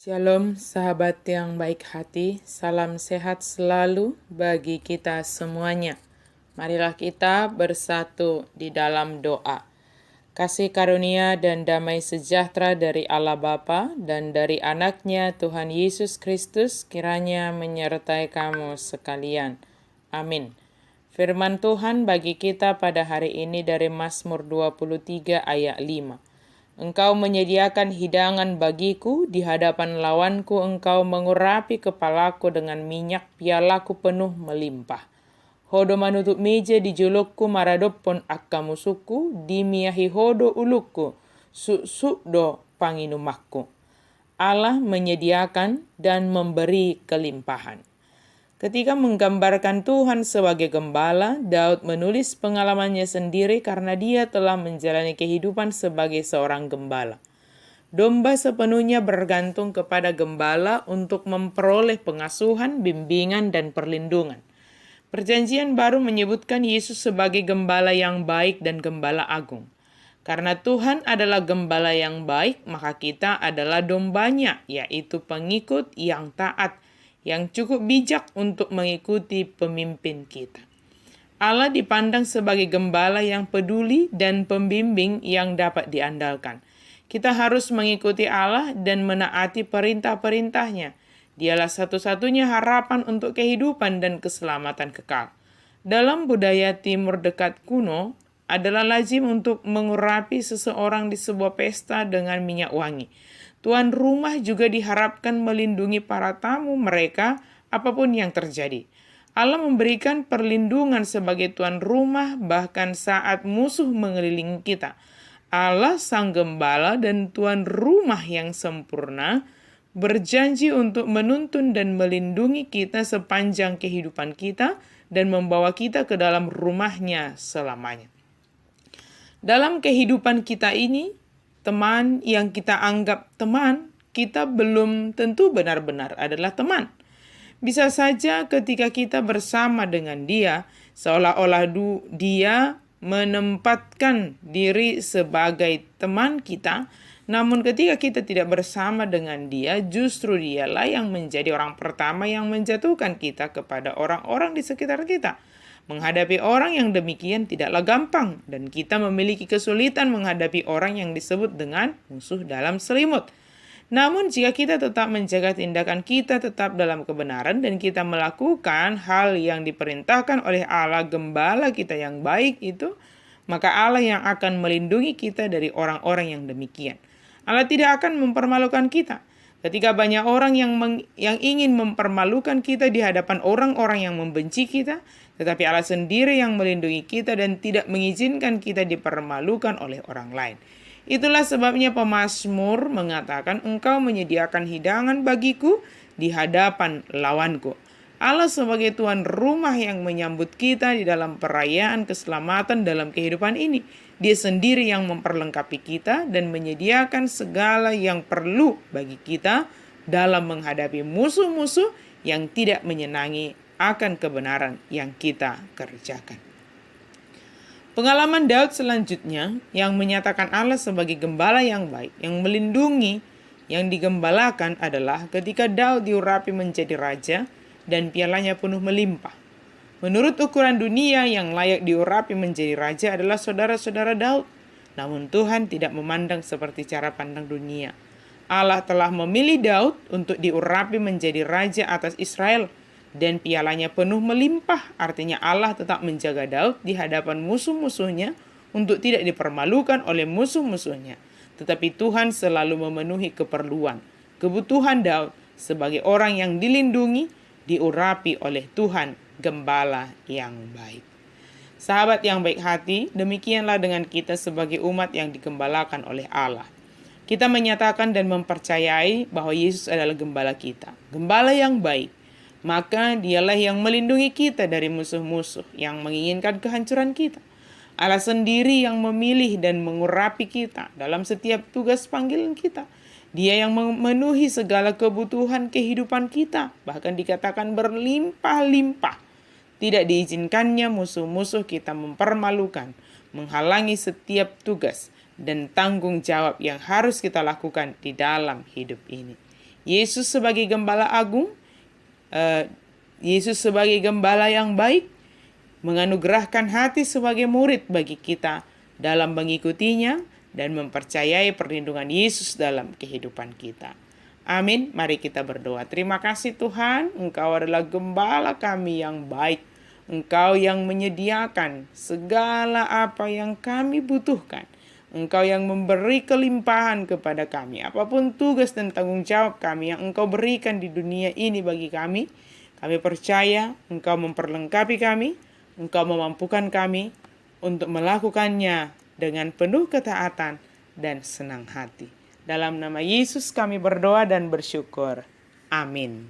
Shalom sahabat yang baik hati, salam sehat selalu bagi kita semuanya. Marilah kita bersatu di dalam doa. Kasih karunia dan damai sejahtera dari Allah Bapa dan dari anaknya Tuhan Yesus Kristus kiranya menyertai kamu sekalian. Amin. Firman Tuhan bagi kita pada hari ini dari Mazmur 23 ayat 5. Engkau menyediakan hidangan bagiku, di hadapan lawanku engkau mengurapi kepalaku dengan minyak, pialaku penuh melimpah. Hodo manutup meja di julukku, maradopon akka musuku, dimiahi hodo ulukku, do panginumakku. Allah menyediakan dan memberi kelimpahan. Ketika menggambarkan Tuhan sebagai gembala, Daud menulis pengalamannya sendiri karena dia telah menjalani kehidupan sebagai seorang gembala. Domba sepenuhnya bergantung kepada gembala untuk memperoleh pengasuhan, bimbingan, dan perlindungan. Perjanjian Baru menyebutkan Yesus sebagai gembala yang baik dan gembala agung. Karena Tuhan adalah gembala yang baik, maka kita adalah dombanya, yaitu pengikut yang taat, yang cukup bijak untuk mengikuti pemimpin kita. Allah dipandang sebagai gembala yang peduli dan pembimbing yang dapat diandalkan. Kita harus mengikuti Allah dan menaati perintah-perintahnya. Dialah satu-satunya harapan untuk kehidupan dan keselamatan kekal. Dalam budaya Timur dekat kuno, adalah lazim untuk mengurapi seseorang di sebuah pesta dengan minyak wangi. Tuan rumah juga diharapkan melindungi para tamu mereka apapun yang terjadi. Allah memberikan perlindungan sebagai tuan rumah bahkan saat musuh mengelilingi kita. Allah sang gembala dan tuan rumah yang sempurna berjanji untuk menuntun dan melindungi kita sepanjang kehidupan kita dan membawa kita ke dalam rumahnya selamanya. Dalam kehidupan kita ini, teman yang kita anggap teman, kita belum tentu benar-benar adalah teman. Bisa saja ketika kita bersama dengan dia, seolah-olah dia menempatkan diri sebagai teman kita, namun ketika kita tidak bersama dengan dia, justru dialah yang menjadi orang pertama yang menjatuhkan kita kepada orang-orang di sekitar kita. Menghadapi orang yang demikian tidaklah gampang, dan kita memiliki kesulitan menghadapi orang yang disebut dengan musuh dalam selimut. Namun jika kita tetap menjaga tindakan kita tetap dalam kebenaran dan kita melakukan hal yang diperintahkan oleh Allah gembala kita yang baik itu, maka Allah yang akan melindungi kita dari orang-orang yang demikian. Allah tidak akan mempermalukan kita. Ketika banyak orang yang ingin mempermalukan kita di hadapan orang-orang yang membenci kita, tetapi Allah sendiri yang melindungi kita dan tidak mengizinkan kita dipermalukan oleh orang lain. Itulah sebabnya pemazmur mengatakan, engkau menyediakan hidangan bagiku di hadapan lawanku. Allah sebagai tuan rumah yang menyambut kita di dalam perayaan keselamatan dalam kehidupan ini. Dia sendiri yang memperlengkapi kita dan menyediakan segala yang perlu bagi kita dalam menghadapi musuh-musuh yang tidak menyenangi akan kebenaran yang kita kerjakan. Pengalaman Daud selanjutnya yang menyatakan Allah sebagai gembala yang baik, yang melindungi, yang digembalakan adalah ketika Daud diurapi menjadi raja dan pialanya penuh melimpah. Menurut ukuran dunia, yang layak diurapi menjadi raja adalah saudara-saudara Daud. Namun Tuhan tidak memandang seperti cara pandang dunia. Allah telah memilih Daud untuk diurapi menjadi raja atas Israel. Dan pialanya penuh melimpah, artinya Allah tetap menjaga Daud di hadapan musuh-musuhnya untuk tidak dipermalukan oleh musuh-musuhnya. Tetapi Tuhan selalu memenuhi kebutuhan Daud sebagai orang yang dilindungi, diurapi oleh Tuhan, gembala yang baik. Sahabat yang baik hati, demikianlah dengan kita sebagai umat yang digembalakan oleh Allah. Kita menyatakan dan mempercayai bahwa Yesus adalah gembala kita, gembala yang baik. Maka dialah yang melindungi kita dari musuh-musuh yang menginginkan kehancuran kita. Allah sendiri yang memilih dan mengurapi kita dalam setiap tugas panggilan kita. Dia yang memenuhi segala kebutuhan kehidupan kita, bahkan dikatakan berlimpah-limpah. Tidak diizinkannya musuh-musuh kita mempermalukan, menghalangi setiap tugas dan tanggung jawab yang harus kita lakukan di dalam hidup ini. Yesus sebagai gembala agung, Yesus sebagai gembala yang baik, menganugerahkan hati sebagai murid bagi kita dalam mengikutinya dan mempercayai perlindungan Yesus dalam kehidupan kita. Amin. Mari kita berdoa. Terima kasih Tuhan, Engkau adalah gembala kami yang baik. Engkau yang menyediakan segala apa yang kami butuhkan. Engkau yang memberi kelimpahan kepada kami. Apapun tugas dan tanggung jawab kami yang Engkau berikan di dunia ini bagi kami percaya Engkau memperlengkapi kami, Engkau memampukan kami untuk melakukannya dengan penuh ketaatan dan senang hati. Dalam nama Yesus kami berdoa dan bersyukur. Amin.